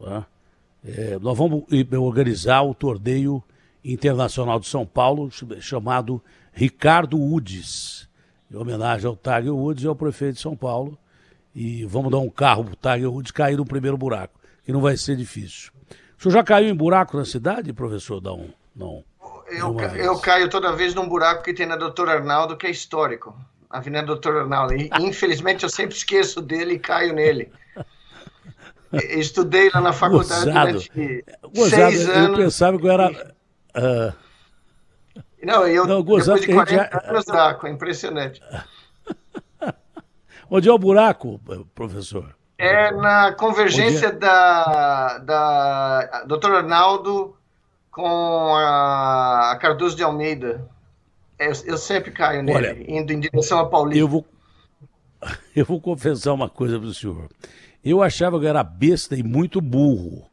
Tá? Nós vamos organizar o torneio internacional de São Paulo, chamado Ricardo Woods, em homenagem ao Tiger Woods e ao prefeito de São Paulo. E vamos dar um carro para o Tiger Woods cair no primeiro buraco, que não vai ser difícil. O senhor já caiu em buraco na cidade, professor? Não. Eu caio toda vez num buraco que tem na Doutor Arnaldo, que é histórico. A Avenida Doutor Arnaldo. E, infelizmente, eu sempre esqueço dele e caio nele. Estudei lá na faculdade durante 6 anos. Eu pensava que eu era... Depois de 40 anos, buraco. É impressionante. Onde é o buraco, professor? É na convergência da Doutor Arnaldo com a Cardoso de Almeida. Eu sempre caio nele. Olha, indo em direção a Paulista. Eu vou confessar uma coisa para o senhor. Eu achava que eu era besta e muito burro,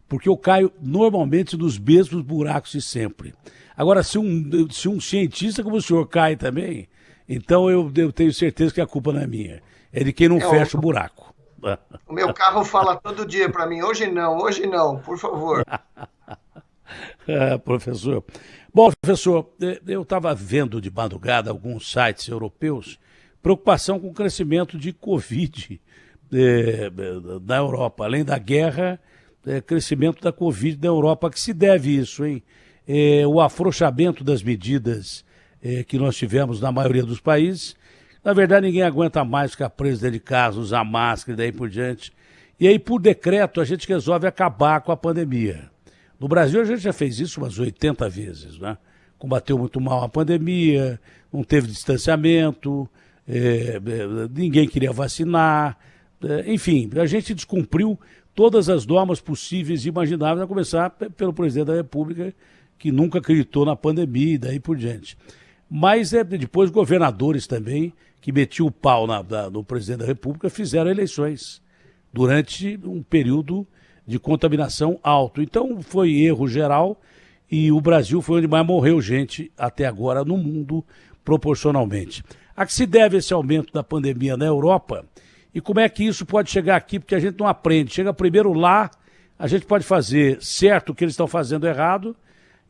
porque eu caio normalmente nos mesmos buracos de sempre. Agora, se um cientista como o senhor cai também, então eu tenho certeza que a culpa não é minha. É de quem não fecha o buraco. O meu carro fala todo dia para mim, hoje não, por favor. Professor. Bom, professor, eu estava vendo de madrugada alguns sites europeus, preocupação com o crescimento de Covid na Europa. Além da guerra, crescimento da Covid na Europa. A que se deve isso, hein? O afrouxamento das medidas que nós tivemos na maioria dos países. Na verdade, ninguém aguenta mais ficar preso dentro de casa, usar máscara e daí por diante. E aí, por decreto, a gente resolve acabar com a pandemia. No Brasil, a gente já fez isso umas 80 vezes, né? Combateu muito mal a pandemia, não teve distanciamento, ninguém queria vacinar. Enfim, a gente descumpriu todas as normas possíveis e imagináveis, a começar pelo presidente da República, que nunca acreditou na pandemia e daí por diante. Mas depois governadores também, que metiam o pau no presidente da República, fizeram eleições durante um período de contaminação alto. Então foi erro geral e o Brasil foi onde mais morreu gente até agora no mundo, proporcionalmente. A que se deve esse aumento da pandemia na Europa e como é que isso pode chegar aqui, porque a gente não aprende. Chega primeiro lá, a gente pode fazer certo o que eles estão fazendo errado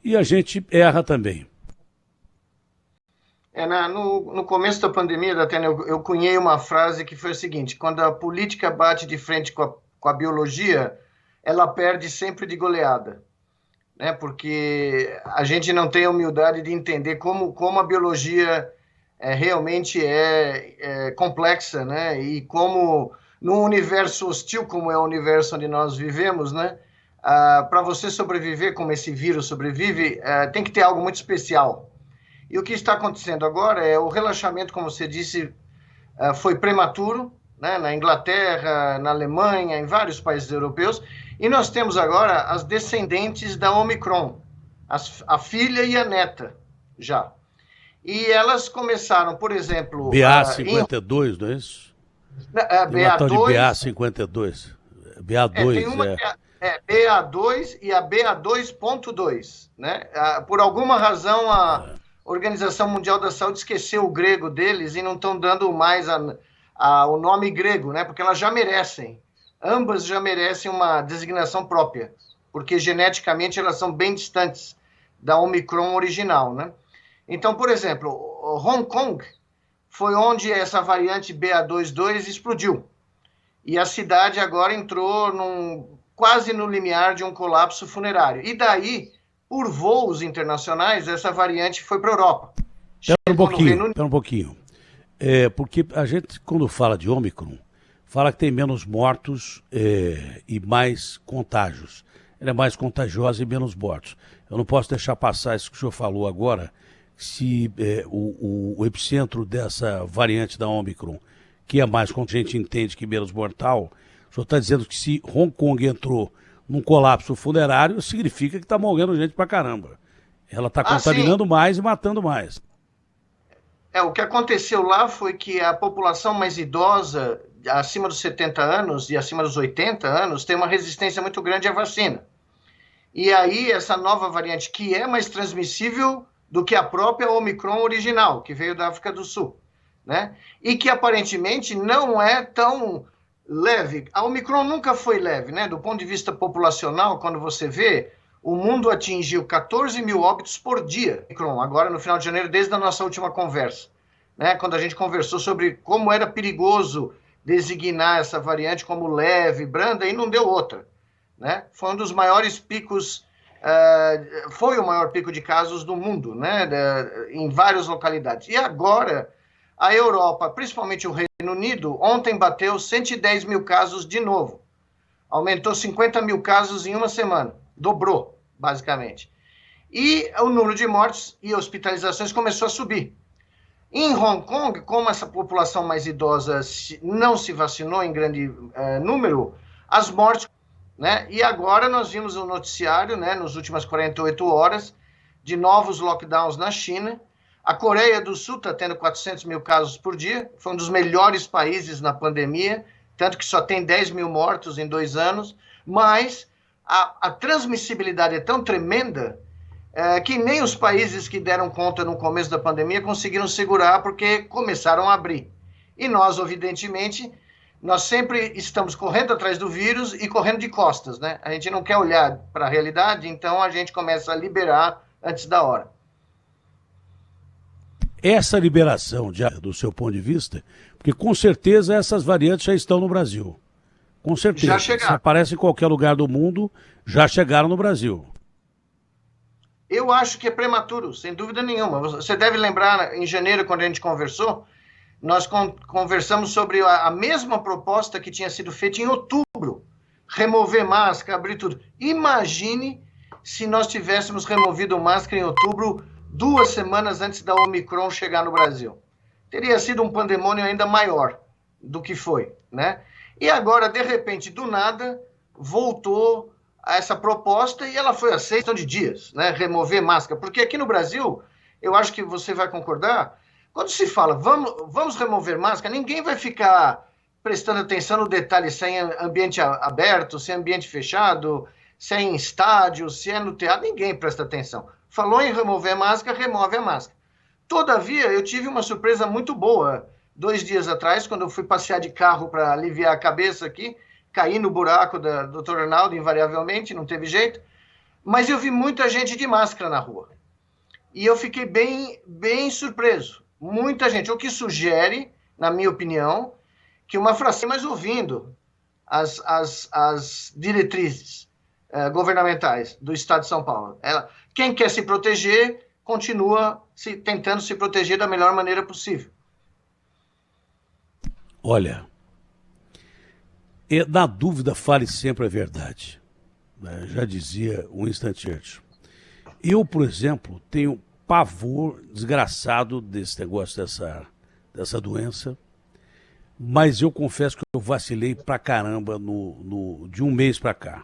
e a gente erra também. No começo da pandemia, Datena, eu cunhei uma frase que foi a seguinte: quando a política bate de frente com a biologia, ela perde sempre de goleada, né? Porque a gente não tem a humildade de entender como a biologia realmente é complexa, né? E como, num universo hostil como é o universo onde nós vivemos, né? Para você sobreviver como esse vírus sobrevive, tem que ter algo muito especial. E o que está acontecendo agora é o relaxamento, como você disse, foi prematuro, né? Na Inglaterra, na Alemanha, em vários países europeus, e nós temos agora as descendentes da Omicron, a filha e a neta, já. E elas começaram, por exemplo... BA52, não é isso? BA2... de BA52. BA2, tem uma que é BA2 e a BA2.2, né? Por alguma razão, a Organização Mundial da Saúde esqueceu o grego deles e não estão dando mais o nome grego, né? Porque elas já merecem. Ambas já merecem uma designação própria, porque geneticamente elas são bem distantes da Omicron original, né? Então, por exemplo, Hong Kong foi onde essa variante BA22 explodiu. E a cidade agora entrou quase no limiar de um colapso funerário. E daí, por voos internacionais, essa variante foi para a Europa. Espera um pouquinho. Porque a gente, quando fala de Ômicron, fala que tem menos mortos e mais contágios. Ela é mais contagiosa e menos mortos. Eu não posso deixar passar isso que o senhor falou agora, se o epicentro dessa variante da Ômicron, que é mais, como a gente entende, que menos mortal, o senhor está dizendo que se Hong Kong entrou num colapso funerário, significa que está morrendo gente pra caramba. Ela está contaminando mais e matando mais. O que aconteceu lá foi que a população mais idosa, acima dos 70 anos e acima dos 80 anos, tem uma resistência muito grande à vacina. E aí, essa nova variante, que é mais transmissível do que a própria Omicron original, que veio da África do Sul, né? E que aparentemente não é tão leve. A Omicron nunca foi leve, né? Do ponto de vista populacional, quando você vê, o mundo atingiu 14 mil óbitos por dia. Omicron, agora no final de janeiro, desde a nossa última conversa, né? Quando a gente conversou sobre como era perigoso designar essa variante como leve, branda, e não deu outra, né? Foi um dos maiores picos, foi o maior pico de casos do mundo, né? Em várias localidades. E agora, a Europa, principalmente o Reino Unido, ontem bateu 110 mil casos de novo. Aumentou 50 mil casos em uma semana. Dobrou, basicamente. E o número de mortes e hospitalizações começou a subir. Em Hong Kong, como essa população mais idosa não se vacinou em grande número, as mortes, né? E agora nós vimos o noticiário, né, nas últimas 48 horas, de novos lockdowns na China. A Coreia do Sul está tendo 400 mil casos por dia, foi um dos melhores países na pandemia, tanto que só tem 10 mil mortos em 2 anos, mas a transmissibilidade é tão tremenda que nem os países que deram conta no começo da pandemia conseguiram segurar porque começaram a abrir. E nós, evidentemente, nós sempre estamos correndo atrás do vírus e correndo de costas, né? A gente não quer olhar para a realidade, então a gente começa a liberar antes da hora. Essa liberação, do seu ponto de vista, porque com certeza essas variantes já estão no Brasil. Com certeza. Já chegaram. Se aparece em qualquer lugar do mundo, já chegaram no Brasil. Eu acho que é prematuro, sem dúvida nenhuma. Você deve lembrar, em janeiro, quando a gente conversou, nós conversamos sobre a mesma proposta que tinha sido feita em outubro. Remover máscara, abrir tudo. Imagine se nós tivéssemos removido máscara em outubro, 2 semanas antes da Omicron chegar no Brasil. Teria sido um pandemônio ainda maior do que foi, né? E agora, de repente, do nada, voltou a essa proposta e ela foi aceita em questão de dias, né? Remover máscara. Porque aqui no Brasil, eu acho que você vai concordar, quando se fala vamos remover máscara, ninguém vai ficar prestando atenção no detalhe se é em ambiente aberto, se é em ambiente fechado, se é em estádio, se é no teatro, ninguém presta atenção. Falou em remover máscara, remove a máscara. Todavia, eu tive uma surpresa muito boa 2 dias atrás, quando eu fui passear de carro para aliviar a cabeça aqui, caí no buraco da Dr. Arnaldo, invariavelmente, não teve jeito, mas eu vi muita gente de máscara na rua. E eu fiquei bem surpreso. Muita gente, o que sugere, na minha opinião, que uma fração, mas ouvindo as diretrizes governamentais do Estado de São Paulo. Quem quer se proteger, continua tentando se proteger da melhor maneira possível. Olha, na dúvida, fale sempre a verdade. Já dizia Winston Churchill. Eu, por exemplo, tenho pavor desgraçado desse negócio, dessa doença, mas eu confesso que eu vacilei pra caramba de um mês pra cá.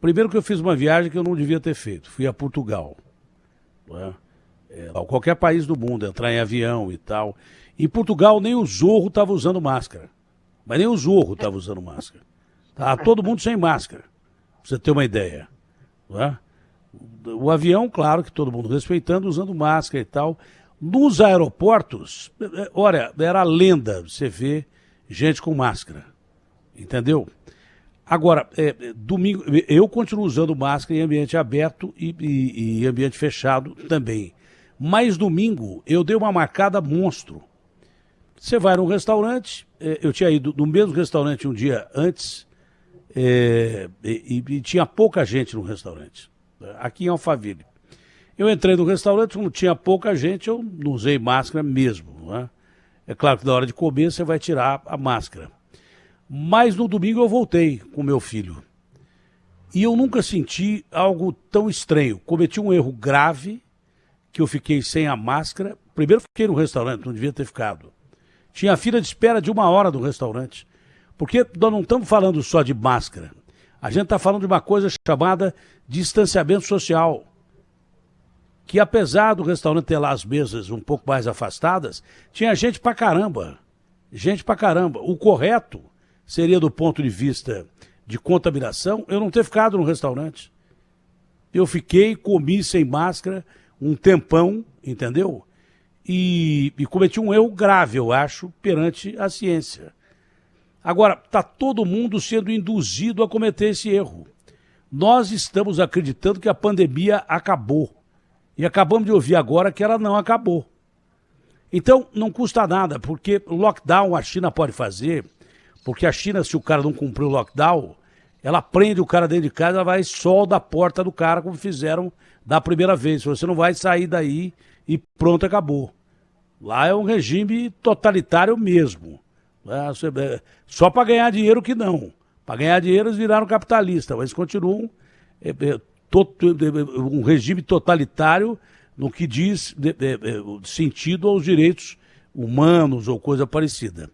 Primeiro que eu fiz uma viagem que eu não devia ter feito, fui a Portugal. Né? Qualquer país do mundo, entrar em avião e tal. Em Portugal nem o Zorro estava usando máscara, mas nem o Zorro estava usando máscara. Tá todo mundo sem máscara, pra você ter uma ideia. Né? O avião, claro que todo mundo respeitando, usando máscara e tal. Nos aeroportos, olha, era lenda você ver gente com máscara, entendeu? Agora, domingo, eu continuo usando máscara em ambiente aberto e ambiente fechado também. Mas domingo eu dei uma marcada monstro. Você vai num restaurante, eu tinha ido no mesmo restaurante um dia antes e tinha pouca gente no restaurante, aqui em Alphaville. Eu entrei no restaurante, como tinha pouca gente, eu não usei máscara mesmo. Né? É claro que na hora de comer você vai tirar a máscara. Mas no domingo eu voltei com meu filho. E eu nunca senti algo tão estranho. Cometi um erro grave, que eu fiquei sem a máscara. Primeiro fiquei no restaurante, não devia ter ficado. Tinha fila de espera de 1 hora no restaurante. Porque nós não estamos falando só de máscara. A gente está falando de uma coisa chamada distanciamento social. Que apesar do restaurante ter lá as mesas um pouco mais afastadas, tinha gente pra caramba. Gente pra caramba. O correto seria, do ponto de vista de contaminação, eu não ter ficado no restaurante. Eu fiquei, comi sem máscara um tempão, entendeu? E cometi um erro grave, eu acho, perante a ciência. Agora, está todo mundo sendo induzido a cometer esse erro. Nós estamos acreditando que a pandemia acabou. E acabamos de ouvir agora que ela não acabou. Então, não custa nada, porque lockdown a China pode fazer, porque a China, se o cara não cumprir o lockdown, ela prende o cara dentro de casa, ela vai e solda a porta do cara, como fizeram da primeira vez. Você não vai sair daí e pronto, acabou. Lá é um regime totalitário mesmo. Só para ganhar dinheiro que não. Para ganhar dinheiro eles viraram capitalistas, mas continuam um regime totalitário no que diz sentido aos direitos humanos ou coisa parecida.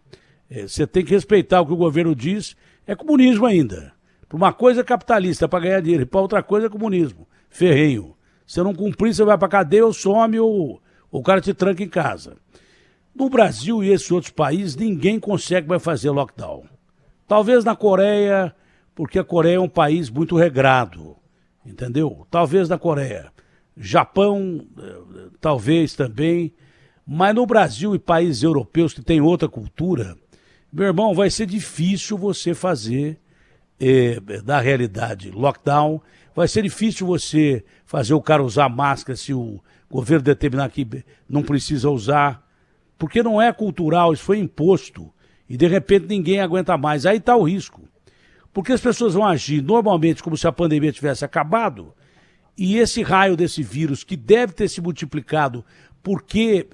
Você tem que respeitar o que o governo diz, é comunismo ainda. Para uma coisa é capitalista, para ganhar dinheiro, e para outra coisa é comunismo, ferrenho. Se não cumprir, você vai para cadeia ou some ou o cara te tranca em casa. No Brasil e esses outros países, ninguém consegue mais fazer lockdown. Talvez na Coreia, porque a Coreia é um país muito regrado, entendeu? Talvez na Coreia. Japão, talvez também. Mas no Brasil e países europeus que têm outra cultura, meu irmão, vai ser difícil você fazer, da realidade, lockdown. Vai ser difícil você fazer o cara usar máscara se o governo determinar que não precisa usar. Porque não é cultural, isso foi imposto. E de repente ninguém aguenta mais. Aí está o risco. Porque as pessoas vão agir normalmente como se a pandemia tivesse acabado. E esse raio desse vírus, que deve ter se multiplicado, porque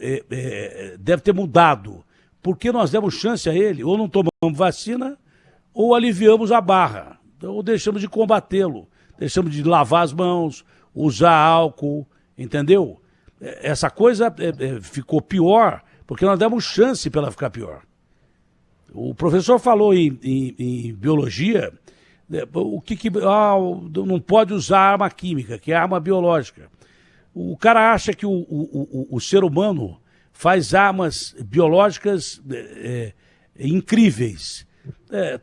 deve ter mudado, porque nós demos chance a ele, ou não tomamos vacina, ou aliviamos a barra. Ou deixamos de combatê-lo, deixamos de lavar as mãos, usar álcool, entendeu? Essa coisa ficou pior, porque nós demos chance para ela ficar pior. O professor falou em biologia, não pode usar arma química, que é arma biológica. O cara acha que o ser humano faz armas biológicas incríveis.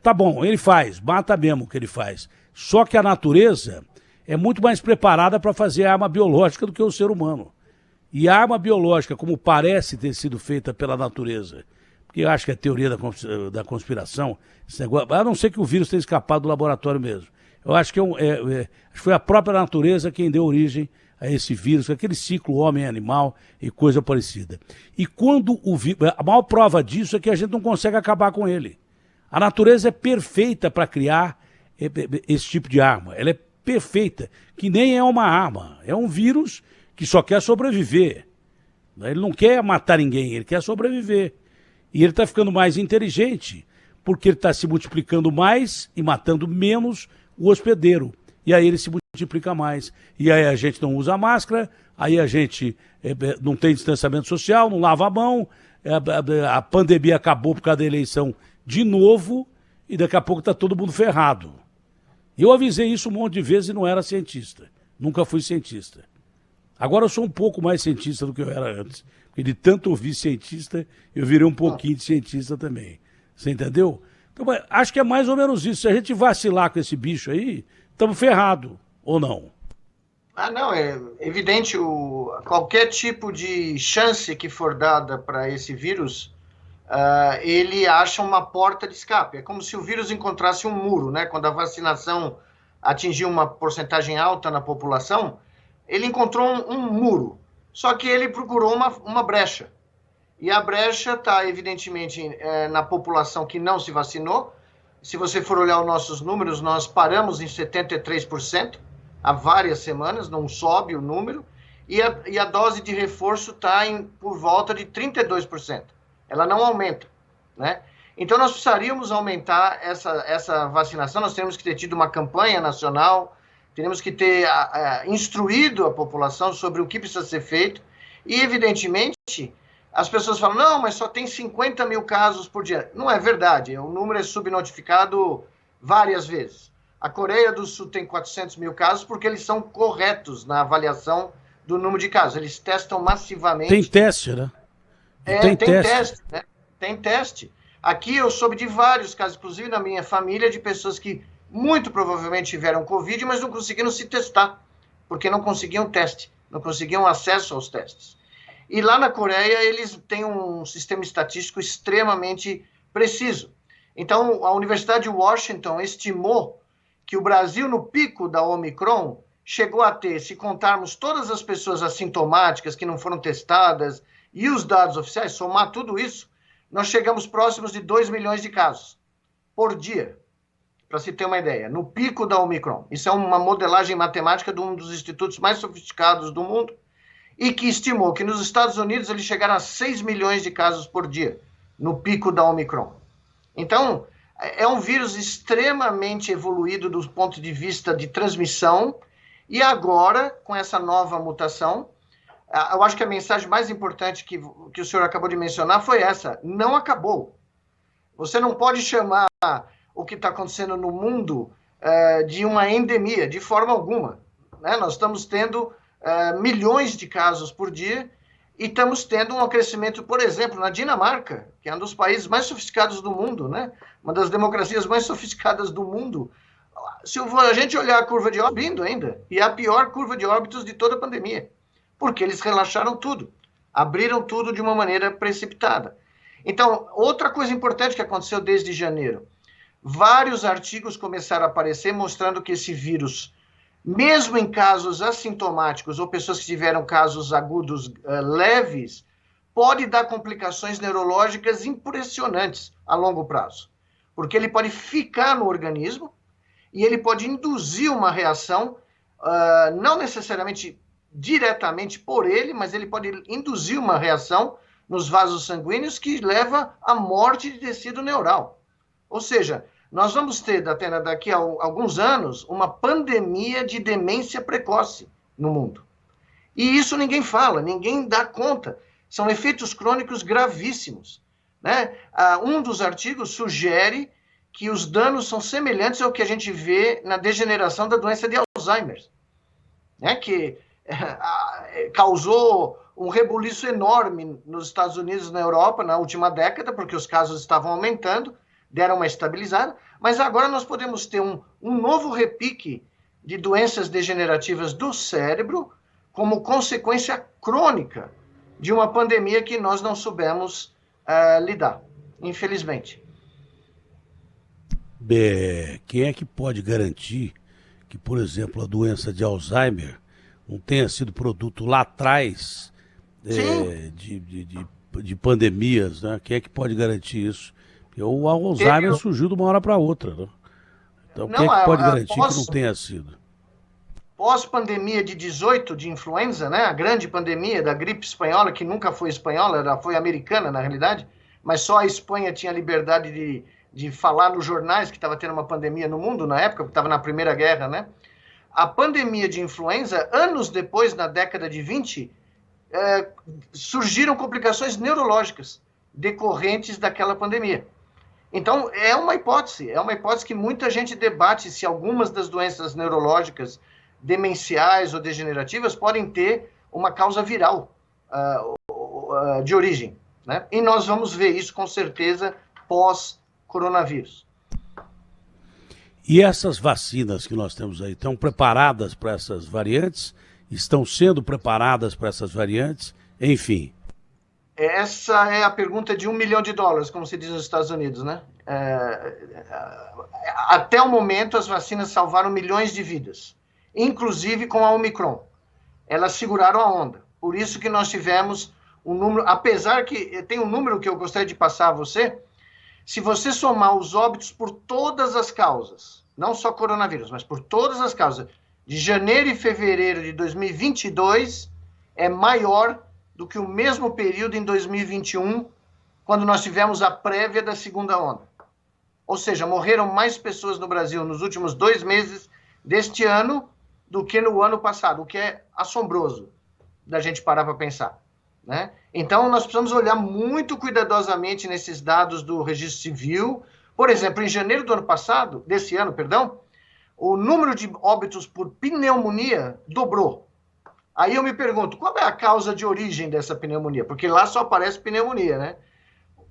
Tá bom, ele faz, mata mesmo o que ele faz. Só que a natureza é muito mais preparada para fazer arma biológica do que o ser humano. E a arma biológica, como parece ter sido feita pela natureza, porque eu acho que é teoria da conspiração, esse negócio, a não ser que o vírus tenha escapado do laboratório mesmo. Eu acho que foi a própria natureza quem deu origem a esse vírus, aquele ciclo homem-animal e coisa parecida. E quando o vírus, a maior prova disso é que a gente não consegue acabar com ele. A natureza é perfeita para criar esse tipo de arma. Ela é perfeita, que nem é uma arma, é um vírus que só quer sobreviver. Ele não quer matar ninguém, ele quer sobreviver. E ele está ficando mais inteligente, porque ele está se multiplicando mais e matando menos o hospedeiro. E aí ele se multiplica mais. E aí a gente não usa máscara, aí a gente não tem distanciamento social, não lava a mão, a pandemia acabou por causa da eleição de novo, e daqui a pouco está todo mundo ferrado. Eu avisei isso um monte de vezes e não era cientista. Nunca fui cientista. Agora eu sou um pouco mais cientista do que eu era antes. Porque de tanto ouvir cientista, eu virei um pouquinho de cientista também. Você entendeu? Então, acho que é mais ou menos isso. Se a gente vacilar com esse bicho aí, estamos ferrados, ou não? Não, é evidente, qualquer tipo de chance que for dada para esse vírus, ele acha uma porta de escape. É como se o vírus encontrasse um muro, né? Quando a vacinação atingiu uma porcentagem alta na população, ele encontrou um muro, só que ele procurou uma brecha. E a brecha está, evidentemente, na população que não se vacinou. Se você for olhar os nossos números, nós paramos em 73% há várias semanas, não sobe o número, e a dose de reforço está por volta de 32%. Ela não aumenta, né? Então, nós precisaríamos aumentar essa vacinação, nós temos que ter tido uma campanha nacional, teremos que ter instruído a população sobre o que precisa ser feito. E, evidentemente, as pessoas falam, não, mas só tem 50 mil casos por dia. Não é verdade, o número é subnotificado várias vezes. A Coreia do Sul tem 400 mil casos porque eles são corretos na avaliação do número de casos. Eles testam massivamente. Tem teste, né? Tem teste, né? Tem teste. Aqui eu soube de vários casos, inclusive na minha família, de pessoas que muito provavelmente tiveram Covid, mas não conseguiram se testar, porque não conseguiam teste, não conseguiam acesso aos testes. E lá na Coreia, eles têm um sistema estatístico extremamente preciso. Então, a Universidade de Washington estimou que o Brasil, no pico da Omicron, chegou a ter, se contarmos todas as pessoas assintomáticas que não foram testadas e os dados oficiais, somar tudo isso, nós chegamos próximos de 2 milhões de casos por dia, para se ter uma ideia, no pico da Omicron. Isso é uma modelagem matemática de um dos institutos mais sofisticados do mundo e que estimou que nos Estados Unidos eles chegaram a 6 milhões de casos por dia, no pico da Omicron. Então, é um vírus extremamente evoluído do ponto de vista de transmissão e agora, com essa nova mutação, eu acho que a mensagem mais importante que o senhor acabou de mencionar foi essa: não acabou. Você não pode chamar o que está acontecendo no mundo de uma endemia, de forma alguma. Né? Nós estamos tendo milhões de casos por dia e estamos tendo um crescimento, por exemplo, na Dinamarca, que é um dos países mais sofisticados do mundo, né? Uma das democracias mais sofisticadas do mundo. Se a gente olhar a curva de óbitos, indo ainda, e é a pior curva de óbitos de toda a pandemia, porque eles relaxaram tudo, abriram tudo de uma maneira precipitada. Então, outra coisa importante que aconteceu desde janeiro, vários artigos começaram a aparecer mostrando que esse vírus, mesmo em casos assintomáticos ou pessoas que tiveram casos agudos leves, pode dar complicações neurológicas impressionantes a longo prazo, porque ele pode ficar no organismo e ele pode induzir uma reação, não necessariamente diretamente por ele, mas ele pode induzir uma reação nos vasos sanguíneos que leva à morte de tecido neural. Ou seja, nós vamos ter, daqui a alguns anos, uma pandemia de demência precoce no mundo. E isso ninguém fala, ninguém dá conta. São efeitos crônicos gravíssimos. Né? Um dos artigos sugere que os danos são semelhantes ao que a gente vê na degeneração da doença de Alzheimer, né? Que causou um rebuliço enorme nos Estados Unidos e na Europa na última década, porque os casos estavam aumentando, deram uma estabilizada, mas agora nós podemos ter um novo repique de doenças degenerativas do cérebro como consequência crônica de uma pandemia que nós não soubemos lidar, infelizmente. Quem é que pode garantir que, por exemplo, a doença de Alzheimer não tenha sido produto lá atrás de pandemias, né? Quem é que pode garantir isso? Porque o Alzheimer surgiu de uma hora para outra, né? Então, quem é que pode garantir que não tenha sido? Pós-pandemia de 18 de influenza, né? A grande pandemia da gripe espanhola, que nunca foi espanhola, ela foi americana, na realidade, mas só a Espanha tinha liberdade de falar nos jornais que estava tendo uma pandemia no mundo na época, porque estava na Primeira Guerra, né? A pandemia de influenza, anos depois, na década de 20, surgiram complicações neurológicas decorrentes daquela pandemia. Então, é uma hipótese que muita gente debate se algumas das doenças neurológicas demenciais ou degenerativas podem ter uma causa viral de origem, né? E nós vamos ver isso com certeza pós-coronavírus. E essas vacinas que nós temos aí, estão preparadas para essas variantes? Estão sendo preparadas para essas variantes? Enfim. Essa é a pergunta de $1 milhão, como se diz nos Estados Unidos, né? Até o momento, as vacinas salvaram milhões de vidas, inclusive com a Omicron. Elas seguraram a onda. Por isso que nós tivemos um número, apesar que tem um número que eu gostaria de passar a você. Se você somar os óbitos por todas as causas, não só coronavírus, mas por todas as causas, de janeiro e fevereiro de 2022, é maior do que o mesmo período em 2021, quando nós tivemos a prévia da segunda onda. Ou seja, morreram mais pessoas no Brasil nos últimos 2 meses deste ano do que no ano passado, o que é assombroso da gente parar para pensar, né? Então, nós precisamos olhar muito cuidadosamente nesses dados do registro civil. Por exemplo, em janeiro desse ano, o número de óbitos por pneumonia dobrou. Aí eu me pergunto, qual é a causa de origem dessa pneumonia? Porque lá só aparece pneumonia, né?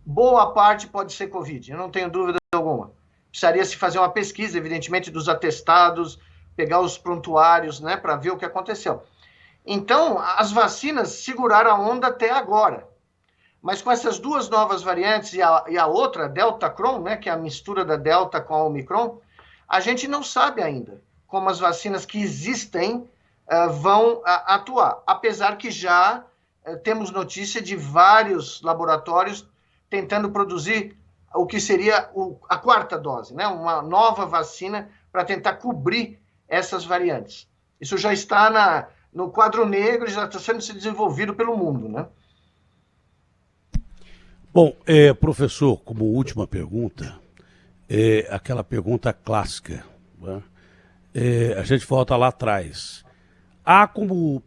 Boa parte pode ser Covid, eu não tenho dúvida alguma. Precisaria se fazer uma pesquisa, evidentemente, dos atestados, pegar os prontuários, né, para ver o que aconteceu. Então, as vacinas seguraram a onda até agora. Mas com essas duas novas variantes e a outra, Delta Cron, né, que é a mistura da Delta com a Omicron, a gente não sabe ainda como as vacinas que existem vão atuar. Apesar que já temos notícia de vários laboratórios tentando produzir o que seria a quarta dose, né, uma nova vacina para tentar cobrir essas variantes. Isso já está no quadro negro, já está sendo desenvolvido pelo mundo, né? Bom, professor, como última pergunta, aquela pergunta clássica, né? A gente volta lá atrás. Há como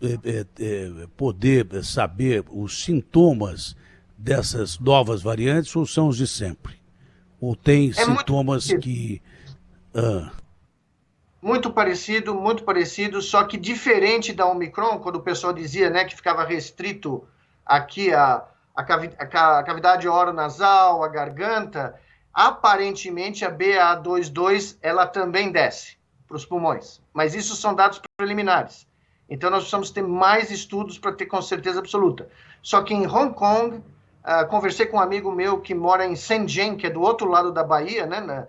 poder saber os sintomas dessas novas variantes ou são os de sempre? Ou tem sintomas que... Muito parecido, só que diferente da Omicron, quando o pessoal dizia, né, que ficava restrito aqui a cavidade oronasal, a garganta, aparentemente a BA22 ela também desce para os pulmões. Mas isso são dados preliminares. Então nós precisamos ter mais estudos para ter com certeza absoluta. Só que em Hong Kong, conversei com um amigo meu que mora em Shenzhen, que é do outro lado da Bahia, né?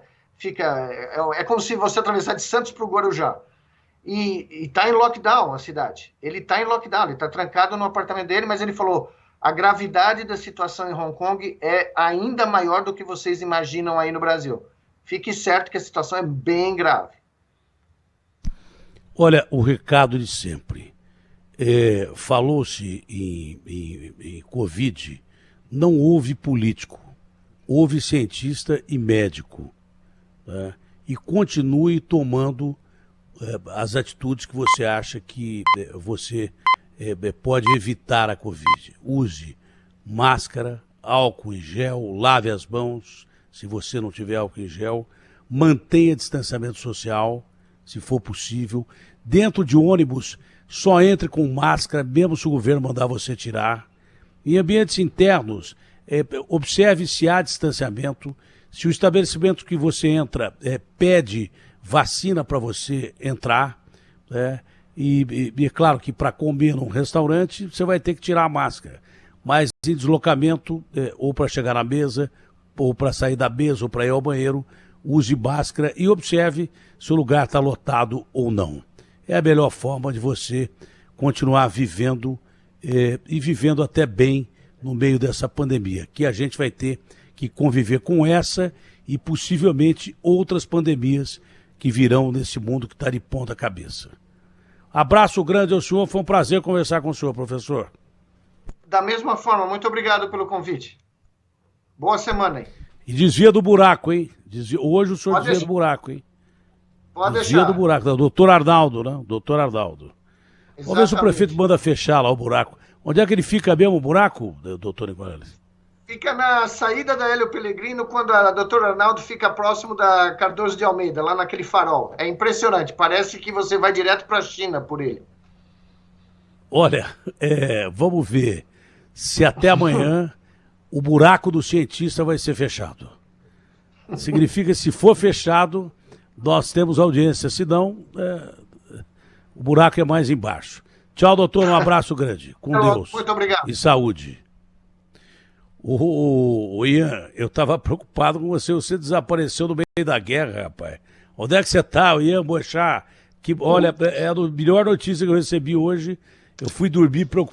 É como se você atravessar de Santos para o Guarujá. E está em lockdown a cidade. Ele está em lockdown, ele está trancado no apartamento dele, mas ele falou, a gravidade da situação em Hong Kong é ainda maior do que vocês imaginam aí no Brasil. Fique certo que a situação é bem grave. Olha, o recado de sempre. Falou-se em Covid, não houve político, houve cientista e médico. Né? E continue tomando as atitudes que você acha que você pode evitar a Covid. Use máscara, álcool em gel, lave as mãos, se você não tiver álcool em gel, mantenha distanciamento social, se for possível. Dentro de ônibus, só entre com máscara, mesmo se o governo mandar você tirar. Em ambientes internos, observe se há distanciamento. Se o estabelecimento que você entra pede vacina para você entrar, né? E é claro que para comer num restaurante, você vai ter que tirar a máscara. Mas em deslocamento, ou para chegar na mesa, ou para sair da mesa, ou para ir ao banheiro, use máscara e observe se o lugar está lotado ou não. É a melhor forma de você continuar vivendo e vivendo até bem no meio dessa pandemia, que a gente vai ter que conviver com essa e possivelmente outras pandemias que virão nesse mundo que está de ponta cabeça. Abraço grande ao senhor, foi um prazer conversar com o senhor, professor. Da mesma forma, muito obrigado pelo convite. Boa semana aí. E desvia do buraco, hein? Hoje o senhor Pode desvia deixar. do buraco, hein? Pode desvia deixar. do buraco, do doutor Arnaldo, né? Doutor Arnaldo. Vamos ver se o Exatamente. prefeito manda fechar lá o buraco. Onde é que ele fica mesmo, o buraco, doutor Nicoleles? Fica na saída da Hélio Pellegrino, quando a doutora Arnaldo fica próximo da Cardoso de Almeida, lá naquele farol. É impressionante, parece que você vai direto para a China por ele. Olha, vamos ver se até amanhã o buraco do cientista vai ser fechado. Significa que se for fechado, nós temos audiência, senão o buraco é mais embaixo. Tchau, doutor, um abraço grande. Com Deus. Muito obrigado. E saúde. O Ian, eu estava preocupado com você. Você desapareceu no meio da guerra, rapaz. Onde é que você está, Ian Boechat? Que, olha, é a melhor notícia que eu recebi hoje. Eu fui dormir preocupado.